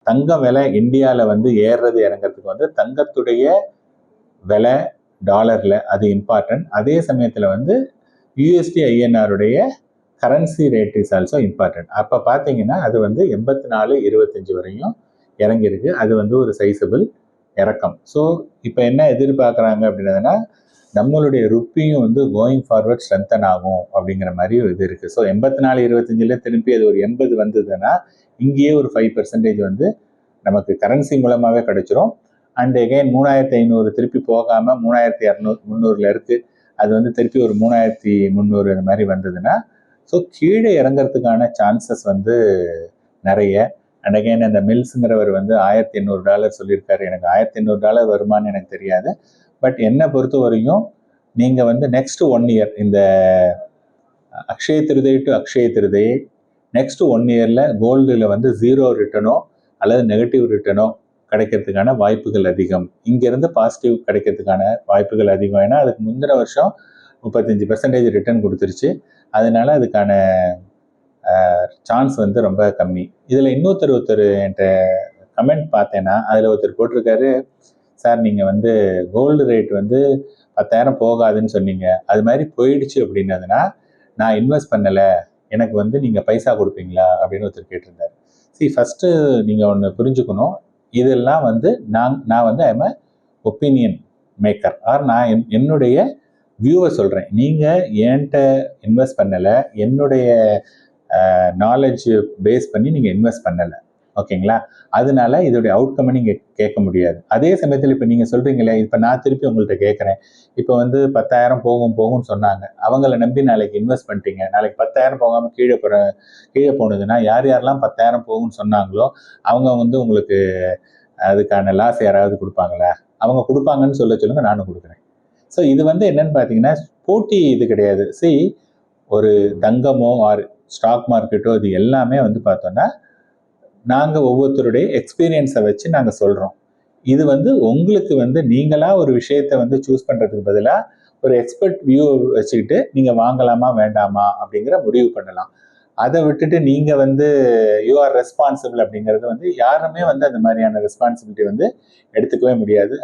தங்கம் விலை இந்தியாவில் வந்து ஏறுறது இறங்கிறதுக்கு வந்து தங்கத்துடைய விலை டாலரில் அது இம்பார்ட்டன்ட். அதே சமயத்தில் வந்து யூஎஸ்டி ஐஎன்ஆருடைய currency rate is also important. அப்போ பார்த்தீங்கன்னா அது வந்து 84.25 வரையும் இறங்கியிருக்கு. அது வந்து ஒரு சைஸபிள் இறக்கம். ஸோ இப்போ என்ன எதிர்பார்க்குறாங்க அப்படின்றதுனா நம்மளுடைய ருப்பியும் வந்து கோயிங் ஃபார்வர்ட் ஸ்ட்ரென்தன் ஆகும் அப்படிங்கிற மாதிரி ஒரு இது இருக்குது. ஸோ 84.25 திருப்பி அது ஒரு 80 வந்ததுன்னா இங்கேயே ஒரு 5% வந்து நமக்கு கரன்சி மூலமாகவே கிடைச்சிரும். அண்ட் எகைன் 3500 திருப்பி போகாமல் 3200 இருக்குது. அது வந்து திருப்பி ஒரு 3300 இந்த மாதிரி வந்ததுன்னா ஸோ கீழே இறங்கிறதுக்கான சான்சஸ் வந்து நிறைய. அண்ட் அகைன் அந்த மில்ஸுங்கிறவர் வந்து $1800 சொல்லியிருக்காரு. எனக்கு $1800 வருமானு எனக்கு தெரியாது. பட் என்னை பொறுத்த வரையும் நீங்கள் வந்து நெக்ஸ்ட் 1 இயர் இந்த அக்ஷய திருதை டு அக்ஷய திருதை நெக்ஸ்ட் 1 இயரில் கோல்டில் வந்து 0 ரிட்டர்னோ அல்லது நெகட்டிவ் ரிட்டர்னோ கிடைக்கிறதுக்கான வாய்ப்புகள் அதிகம். இங்கேருந்து பாசிட்டிவ் கிடைக்கிறதுக்கான வாய்ப்புகள் அதிகம். ஏன்னா அதுக்கு முந்தின வருஷம் 35% ரிட்டர்ன் கொடுத்துருச்சு. அதனால அதுக்கான சான்ஸ் வந்து ரொம்ப கம்மி. இதில் ஒருத்தர் என்கிட்ட கமெண்ட் பார்த்தேன்னா அதில் ஒருத்தர் போட்டிருக்காரு, சார் நீங்கள் வந்து கோல்டு ரேட் வந்து 10,000 போகாதுன்னு சொன்னீங்க, அது மாதிரி போயிடுச்சு அப்படின்னதுன்னா நான் இன்வெஸ்ட் பண்ணலை, எனக்கு வந்து நீங்கள் பைசா கொடுப்பீங்களா அப்படின்னு ஒருத்தர் கேட்டிருந்தார். ஃபஸ்ட்டு நீங்கள் ஒன்று புரிஞ்சுக்கணும், இதெல்லாம் வந்து நான் வந்து I'm a opinion maker R நான் என்னுடைய வியூவை சொல்கிறேன். நீங்கள் என்கிட்ட இன்வெஸ்ட் பண்ணலை, என்னுடைய நாலேஜ் பேஸ் பண்ணி நீங்கள் இன்வெஸ்ட் பண்ணலை, ஓகேங்களா? அதனால இதோடைய அவுட்கம்மை நீங்கள் கேட்க முடியாது. அதே சமயத்தில் இப்போ நீங்கள் சொல்கிறீங்களே, இப்போ நான் திருப்பி உங்கள்கிட்ட கேட்குறேன், இப்போ வந்து 10,000 போகும்னு சொன்னாங்க, அவங்கள நம்பி நாளைக்கு இன்வெஸ்ட் பண்ணிட்டீங்க, நாளைக்கு 10,000 போகாமல் கீழே போனதுன்னா யாரெல்லாம் 10,000 போகும்னு சொன்னாங்களோ அவங்க வந்து உங்களுக்கு அதுக்கான லாஸ் யாராவது கொடுப்பாங்களா? அவங்க கொடுப்பாங்கன்னு சொல்லுங்க, நானும் கொடுக்குறேன். ஸோ இது வந்து என்னன்னு பார்த்தீங்கன்னா போட்டி இது கிடையாது. ஒரு தங்கமோ ஆர் ஸ்டாக் மார்க்கெட்டோ இது எல்லாமே வந்து பார்த்தோன்னா நாங்கள் ஒவ்வொருத்தருடைய எக்ஸ்பீரியன்ஸை வச்சு நாங்கள் சொல்கிறோம். இது வந்து உங்களுக்கு வந்து நீங்களாக ஒரு விஷயத்தை வந்து சூஸ் பண்ணுறதுக்கு பதிலாக ஒரு எக்ஸ்பர்ட் வியூ வச்சுக்கிட்டு நீங்கள் வாங்கலாமா வேண்டாமா அப்படிங்கிற முடிவு பண்ணலாம். அதை விட்டுட்டு நீங்கள் வந்து யூஆர் ரெஸ்பான்சிபிள் அப்படிங்கிறது வந்து யாருமே வந்து அந்த மாதிரியான ரெஸ்பான்சிபிலிட்டி வந்து எடுத்துக்கவே முடியாது.